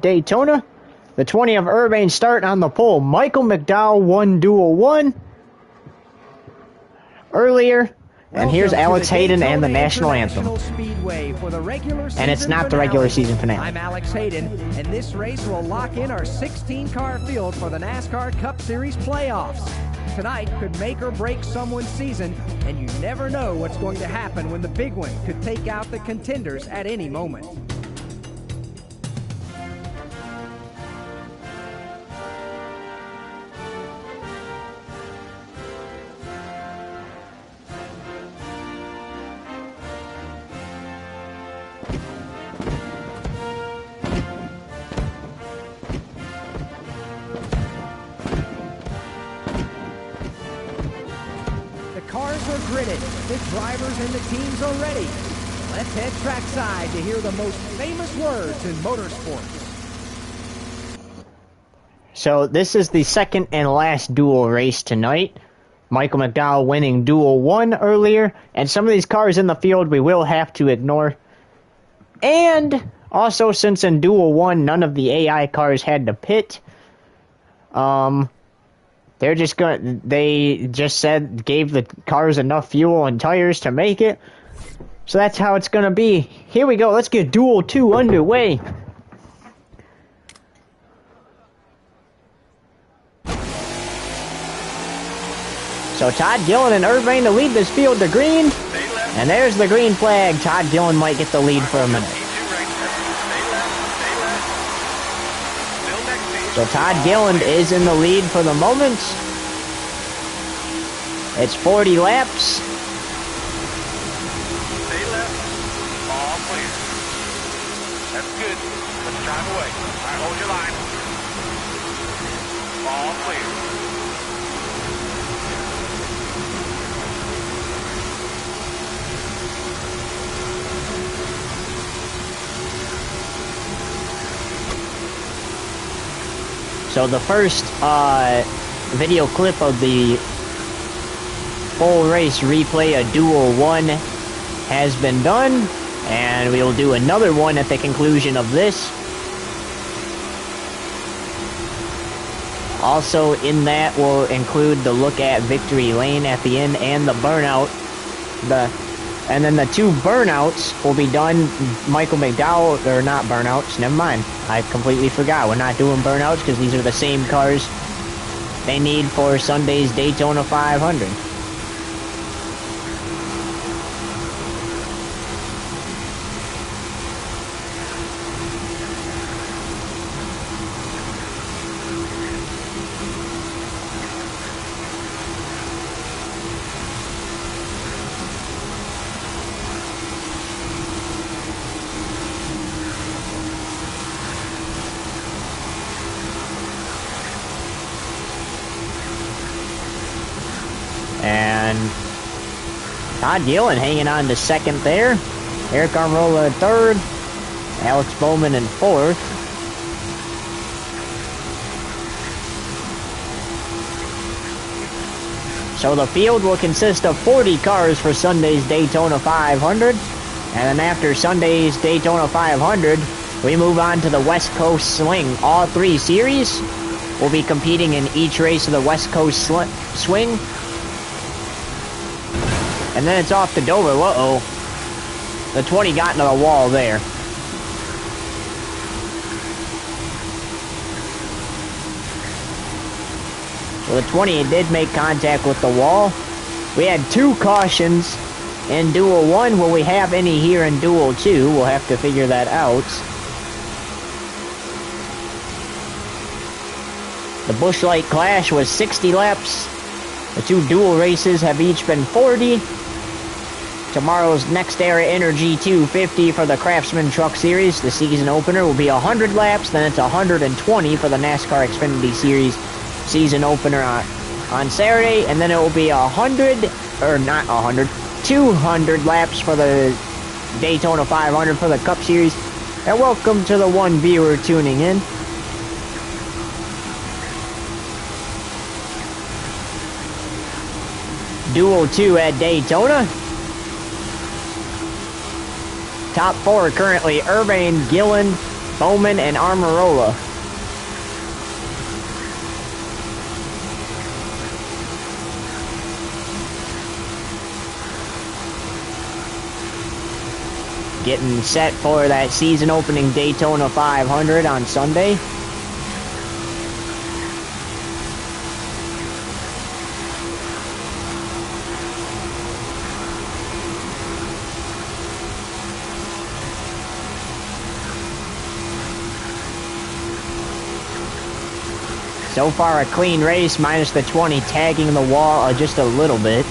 Daytona. The 20 of Urbane starting on the pole. Michael McDowell won Duel 1 earlier. And here's Alex Hayden and the National Anthem. And it's not the regular season finale. I'm Alex Hayden, and this race will lock in our 16-car field for the NASCAR Cup Series playoffs. Tonight could make or break someone's season, and you never know what's going to happen when the big one could take out the contenders at any moment. Cars are gridded, the drivers and the teams are ready. Let's head trackside to hear the most famous words in motorsports. So this is the second and last Duel race tonight. Michael McDowell winning Duel 1 earlier. And some of these cars in the field we will have to ignore. And also, since in Duel 1 none of the AI cars had to pit, they just said, gave the cars enough fuel and tires to make it. So that's how it's going to be. Here we go. Let's get Duel 2 underway. So Todd Gillen and Irvine to lead this field to green. And there's the green flag. Todd Gillen might get the lead for a minute. So Todd Gillen is in the lead for the moment. It's 40 laps. Stay left. All clear. That's good. Let's drive away. All right, hold your line. All clear. So the first video clip of the full race replay of Duel 1 has been done, and we'll do another one at the conclusion of this. Also in that will include the look at Victory Lane at the end and the burnout. And then the two burnouts will be done. Michael McDowell, or not burnouts, never mind. I completely forgot. We're not doing burnouts because these are the same cars they need for Sunday's Daytona 500. And Todd Gillen hanging on to second there. Eric Armrola in third. Alex Bowman in fourth. So the field will consist of 40 cars for Sunday's Daytona 500. And then after Sunday's Daytona 500, we move on to the West Coast Swing. All three series will be competing in each race of the West Coast Swing. And then it's off to Dover. Uh-oh. The 20 got into the wall there. So the 20 did make contact with the wall. We had two cautions in Duel 1. Will we have any here in Duel 2? We'll have to figure that out. The Busch Light Clash was 60 laps. The two Duel races have each been 40. Tomorrow's Next Era Energy 250 for the Craftsman Truck Series. The season opener will be 100 laps. Then it's 120 for the NASCAR Xfinity Series season opener on Saturday. And then it will be 200 laps for the Daytona 500 for the Cup Series. And welcome to the one viewer tuning in. Duel 2 at Daytona. Top four currently: Irvine, Gillen, Bowman and Armarola. Getting set for that season opening Daytona 500 on Sunday. So far a clean race, minus the 20 tagging the wall just a little bit.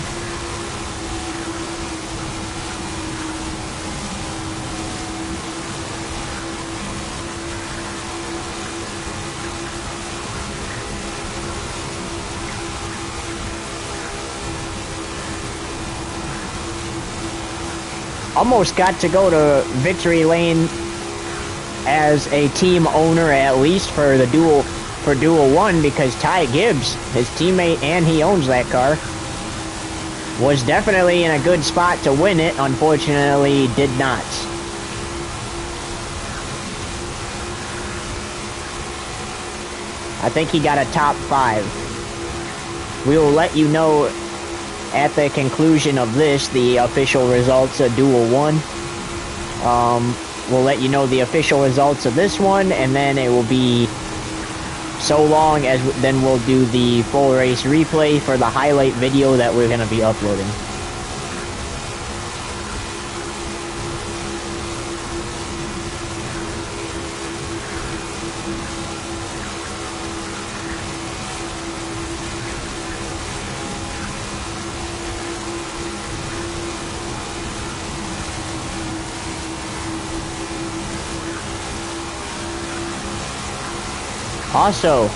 Almost got to go to victory lane as a team owner, at least for the Duel 1, because Ty Gibbs, his teammate, and he owns that car, was definitely in a good spot to win it. Unfortunately, did not. I think he got a top 5. We will let you know at the conclusion of this, the official results of Duel 1. We'll let you know the official results of this one, and then it will be so long as then we'll do the full race replay for the highlight video that we're going to be uploading. Also,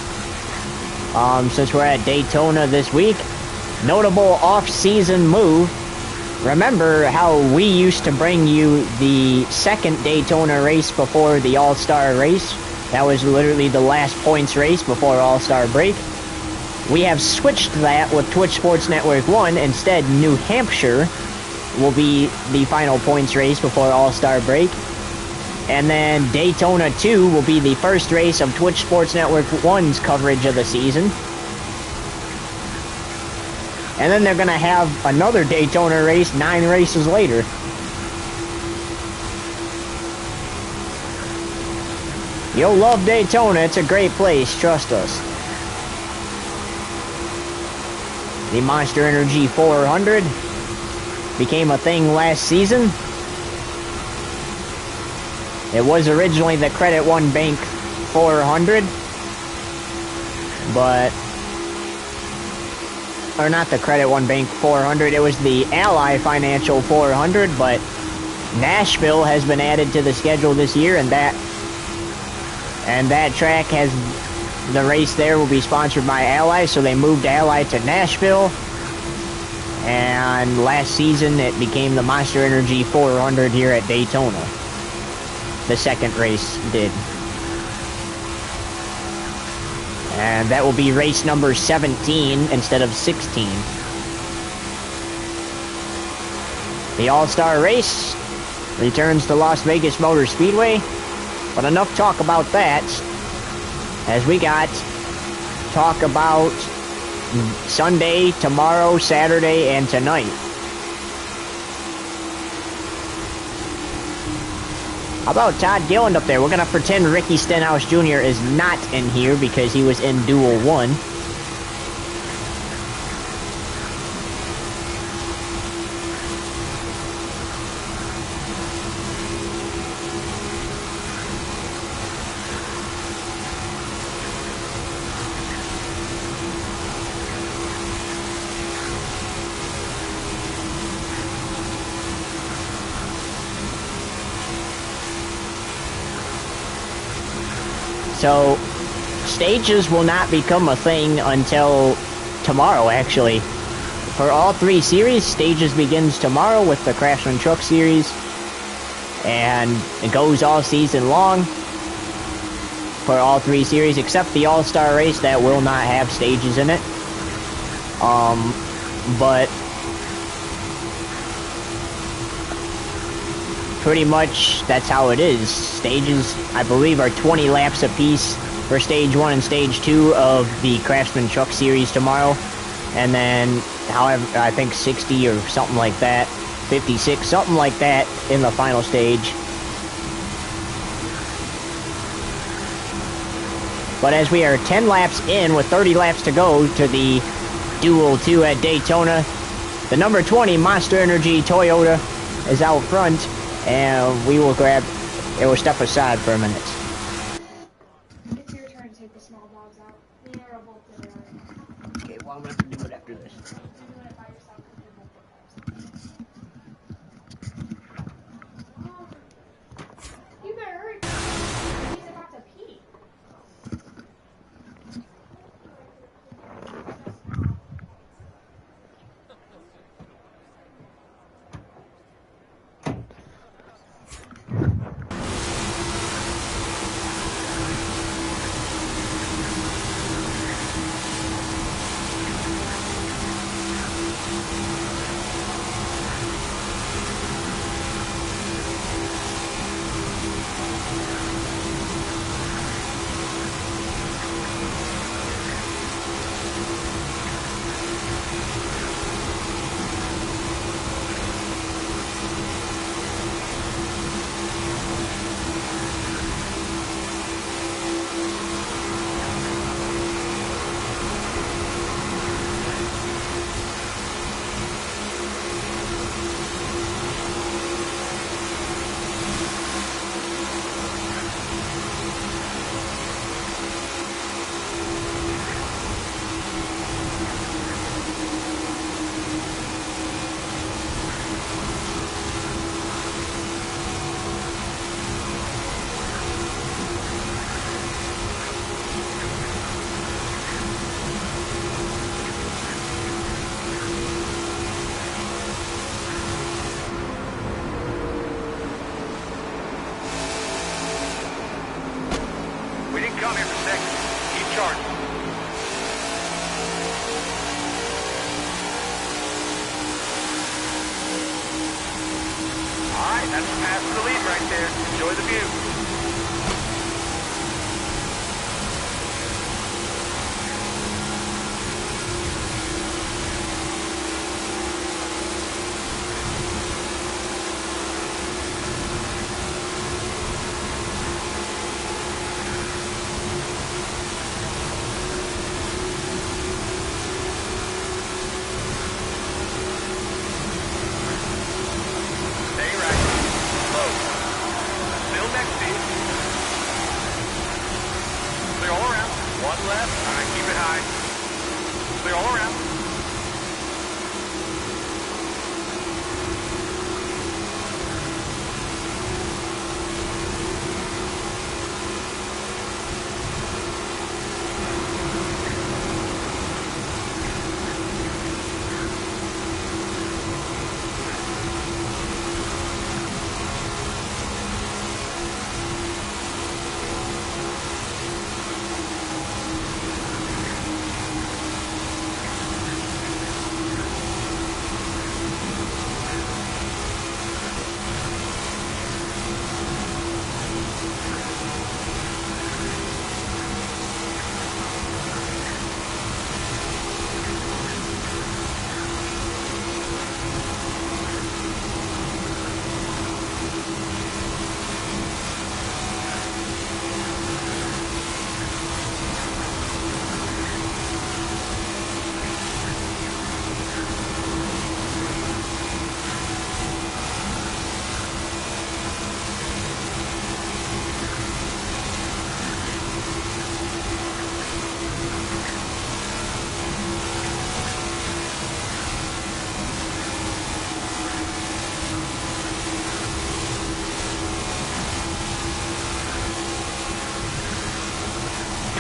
since we're at Daytona this week, notable off-season move. Remember how we used to bring you the second Daytona race before the All-Star race? That was literally the last points race before All-Star break. We have switched that with Twitch Sports Network 1. Instead, New Hampshire will be the final points race before All-Star break. And then Daytona 2 will be the first race of Twitch Sports Network 1's coverage of the season. And then they're going to have another Daytona race 9 races later. You'll love Daytona. It's a great place. Trust us. The Monster Energy 400 became a thing last season. It was originally the Credit One Bank 400, but, or not the Credit One Bank 400, it was the Ally Financial 400, but Nashville has been added to the schedule this year, and that track has, the race there will be sponsored by Ally, so they moved Ally to Nashville, and last season it became the Monster Energy 400 here at Daytona. The second race did. And that will be race number 17 instead of 16. The All-Star race returns to Las Vegas Motor Speedway. But enough talk about that, as we got talk about Sunday, tomorrow, Saturday, and tonight. How about Todd Gilland up there? We're going to pretend Ricky Stenhouse Jr. is not in here because he was in Duel 1. So, stages will not become a thing until tomorrow, actually. For all 3 series, stages begins tomorrow with the Craftsman Truck Series. And it goes all season long for all 3 series, except the All-Star race that will not have stages in it. But pretty much that's how it is. Stages, I believe, are 20 laps apiece for stage 1 and stage 2 of the Craftsman Truck Series tomorrow. And then, however, I think 60 or something like that, 56, something like that in the final stage. But as we are 10 laps in with 30 laps to go to the Duel 2 at Daytona, the number 20 Monster Energy Toyota is out front, and we will step aside for a minute. It's your turn to take the small dogs out. Me and Earl both did it already. Okay, well, I'm going to have to do it after this. You're doing it by yourself because you're both dogs. You better hurry. He's about to pee.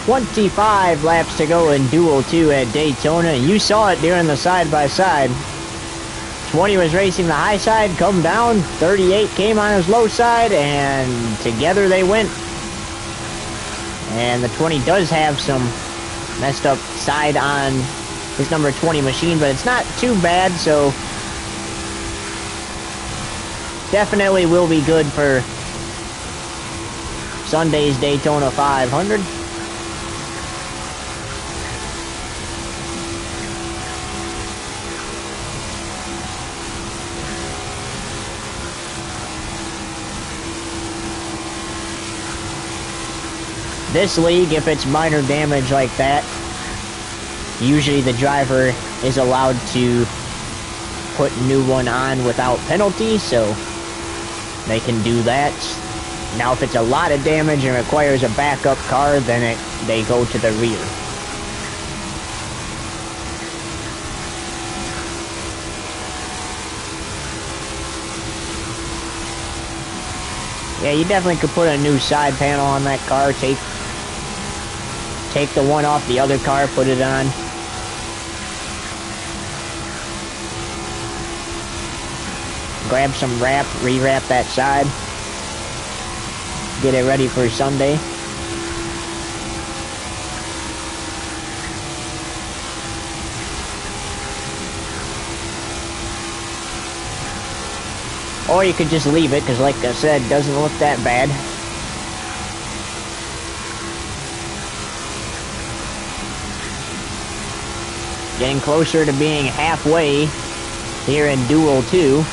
25 laps to go in Duel 2 at Daytona, and you saw it during the side-by-side. 20 was racing the high side, come down, 38 came on his low side, and together they went. And the 20 does have some messed up side on his number 20 machine, but it's not too bad, so definitely will be good for Sunday's Daytona 500. This league, if it's minor damage like that, usually the driver is allowed to put a new one on without penalty, so they can do that. Now, if it's a lot of damage and requires a backup car, then they go to the rear. Yeah, you definitely could put a new side panel on that car, take the one off the other car, put it on. Grab some wrap, re-wrap that side. Get it ready for Sunday. Or you could just leave it, because like I said, it doesn't look that bad. Getting closer to being halfway here in Duel 2.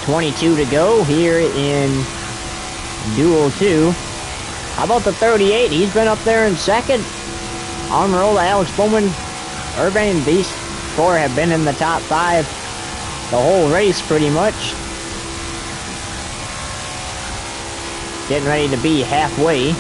.22 to go here in Duel 2. How about the 38? He's been up there in second. Almirola, Alex Bowman, Urban, these four have been in the top 5 the whole race pretty much. Getting ready to be halfway.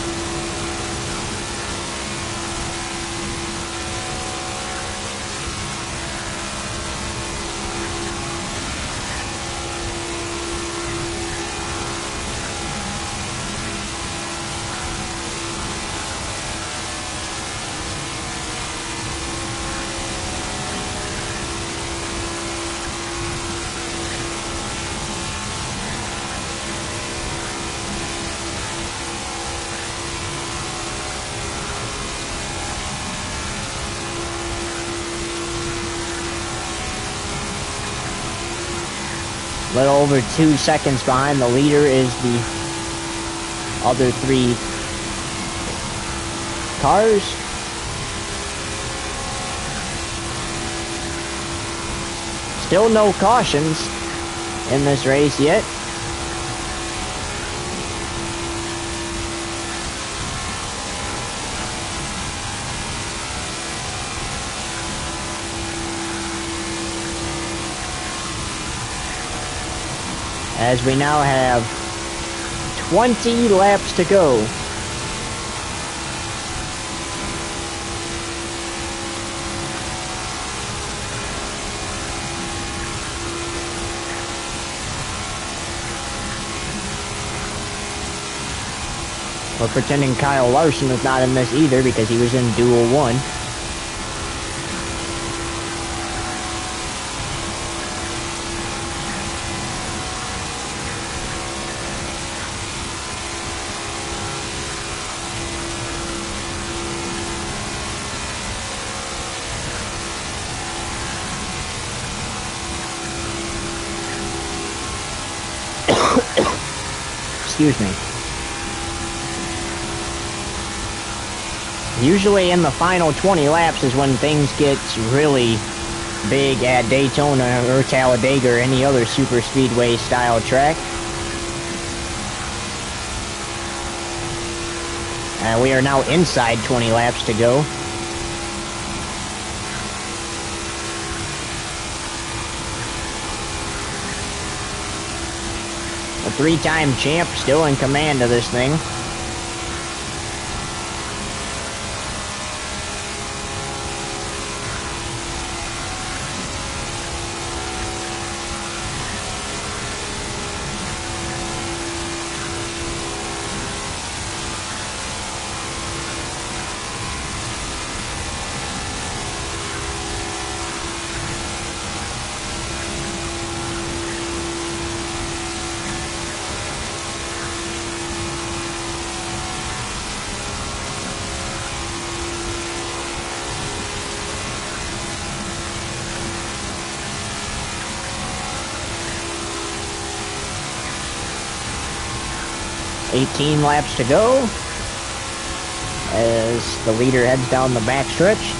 A little over 2 seconds behind the leader is the other 3 cars. Still no cautions in this race yet. As we now have 20 laps to go. We're pretending Kyle Larson is not in this either because he was in Duel 1. Excuse me. Usually in the final 20 laps is when things get really big at Daytona or Talladega or any other super speedway style track. And we are now inside 20 laps to go. A 3-time champ still in command of this thing. 18 laps to go as the leader heads down the backstretch.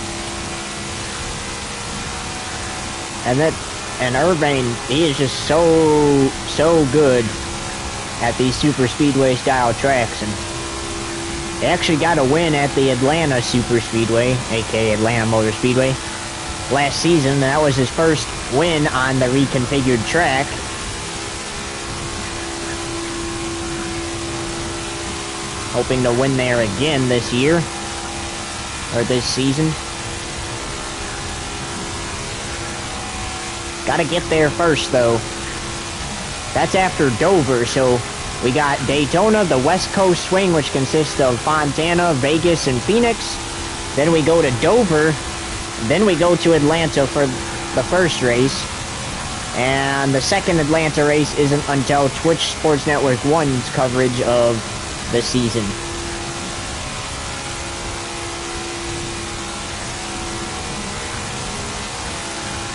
And Irvine, he is just so good at these super speedway style tracks, and he actually got a win at the Atlanta Super Speedway, aka Atlanta Motor Speedway, last season. That was his first win on the reconfigured track. Hoping to win there again this year, or this season. Gotta get there first, though. That's after Dover, so we got Daytona, the West Coast swing, which consists of Fontana, Vegas, and Phoenix. Then we go to Dover. Then we go to Atlanta for the first race. And the second Atlanta race isn't until Twitch Sports Network 1's coverage of the season.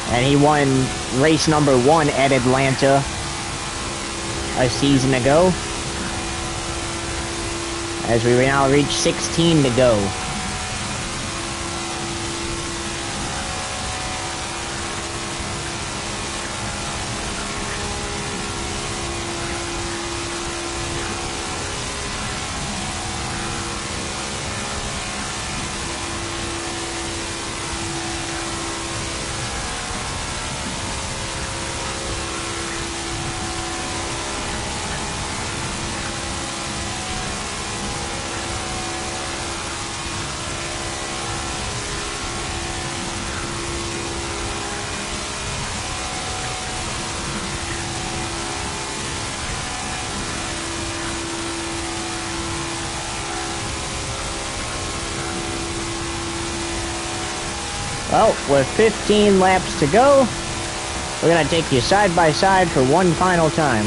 And he won race number 1 at Atlanta a season ago. As we now reach 16 to go. Well, with 15 laps to go, we're going to take you side by side for one final time.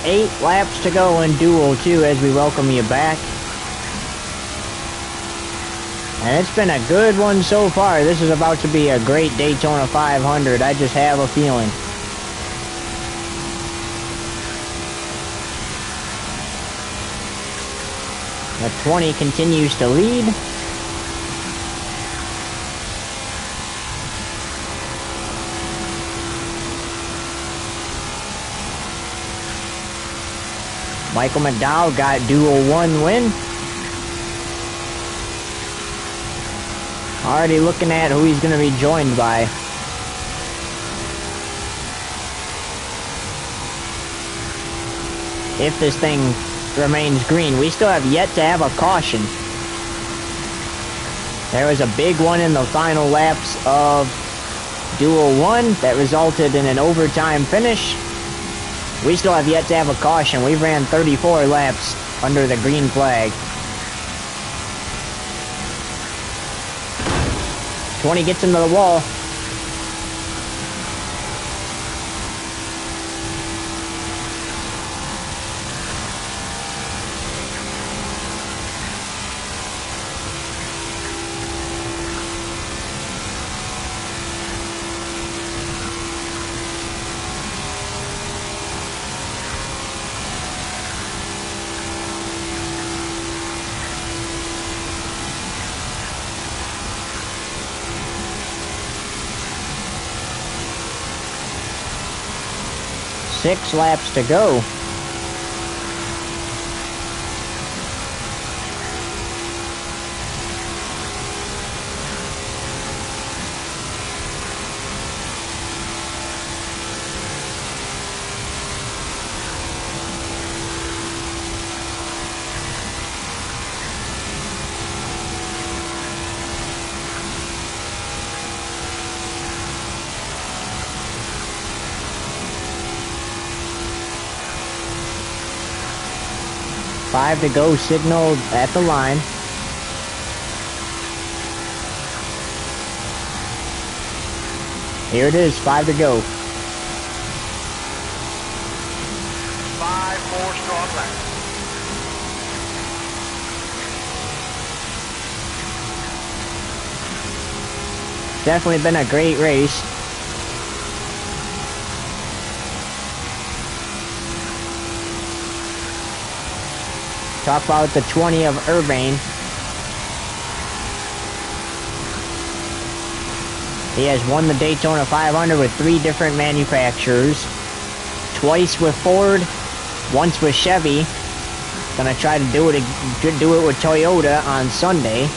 8 laps to go in Duel 2 as we welcome you back. And it's been a good one so far. This is about to be a great Daytona 500. I just have a feeling. The 20 continues to lead. Michael McDowell got Duel 1 win. Already looking at who he's going to be joined by. If this thing remains green. We still have yet to have a caution. There was a big one in the final laps of Duel 1 that resulted in an overtime finish. We still have yet to have a caution. We ran 34 laps under the green flag. 20 gets into the wall. Six laps to go. Five to go, signaled at the line. Here it is, 5 to go. 5 more strong laps. Definitely been a great race. Talk about the 20 of Urbane. He has won the Daytona 500 with 3 different manufacturers. Twice with Ford, once with Chevy. Gonna try to do it with Toyota on Sunday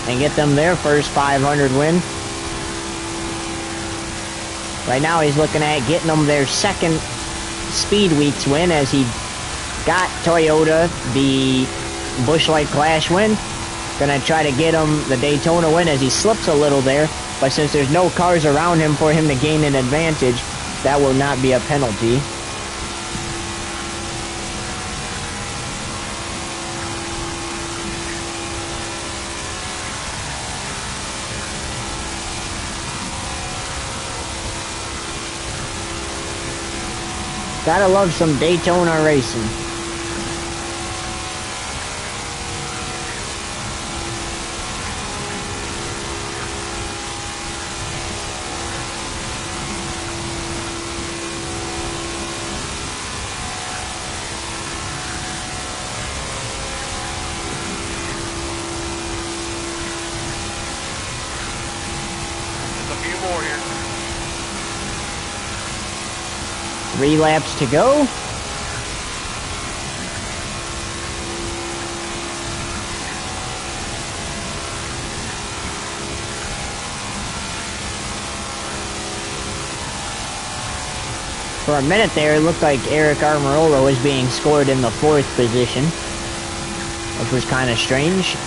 and get them their first 500 win. Right now he's looking at getting them their second Speed Weeks win as he got Toyota the Busch Light Clash win. Gonna try to get him the Daytona win as he slips a little there, but since there's no cars around him for him to gain an advantage, that will not be a penalty. Gotta love some Daytona racing. Just a few more here. 3 laps to go. For a minute there, it looked like Eric Armarola was being scored in the 4th position, which was kind of strange.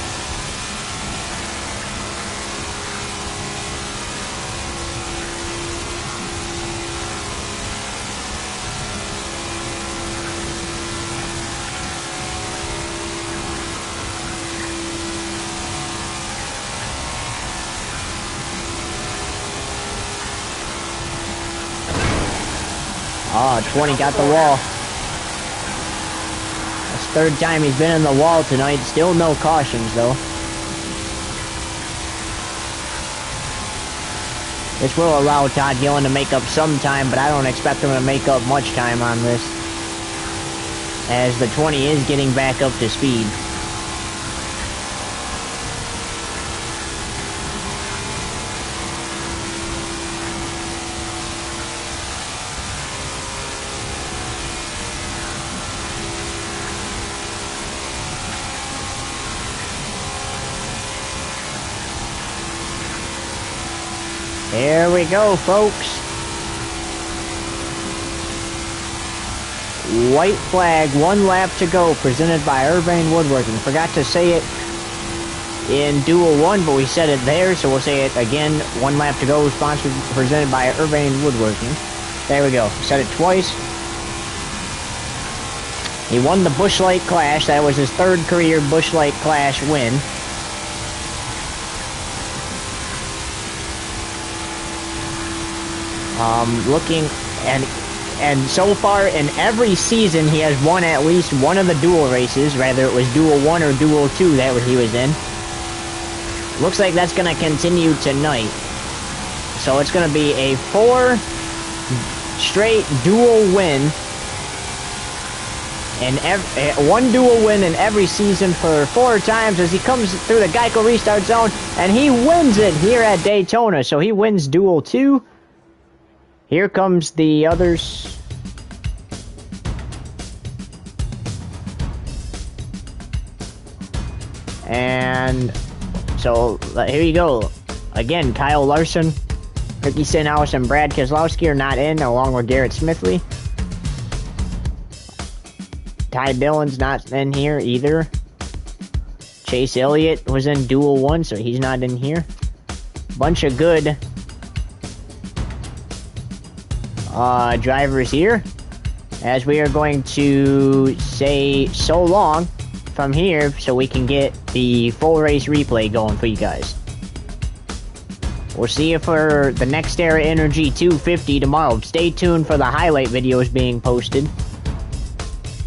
Oh, 20 got the wall. third time he's been in the wall tonight. Still no cautions, though. This will allow Todd Gillen to make up some time, but I don't expect him to make up much time on this, as the 20 is getting back up to speed. Here we go, folks. White flag, 1 lap to go, presented by Urbane Woodworking. Forgot to say it in Duel 1, but we said it there, so we'll say it again. 1 lap to go, sponsored, presented by Urbane Woodworking. There we go. Said it twice. He won the Busch Light Clash. That was his 3rd career Busch Light Clash win. Looking, and so far in every season he has won at least one of the duel races, whether it was Duel 1 or Duel 2 that he was in. Looks like that's going to continue tonight. So it's going to be a 4 straight duel win, and 1 duel win in every season for 4 times as he comes through the Geico restart zone, and he wins it here at Daytona. So he wins Duel 2. Here comes the others. And so here you go. Again, Kyle Larson, Ricky Stenhouse, and Brad Keselowski are not in, along with Garrett Smithley. Ty Dillon's not in here either. Chase Elliott was in Duel 1, so he's not in here. Bunch of good drivers here, as we are going to say so long from here so we can get the full race replay going for you guys. We'll see you for the Next Era Energy 250 tomorrow. Stay tuned for the highlight videos being posted.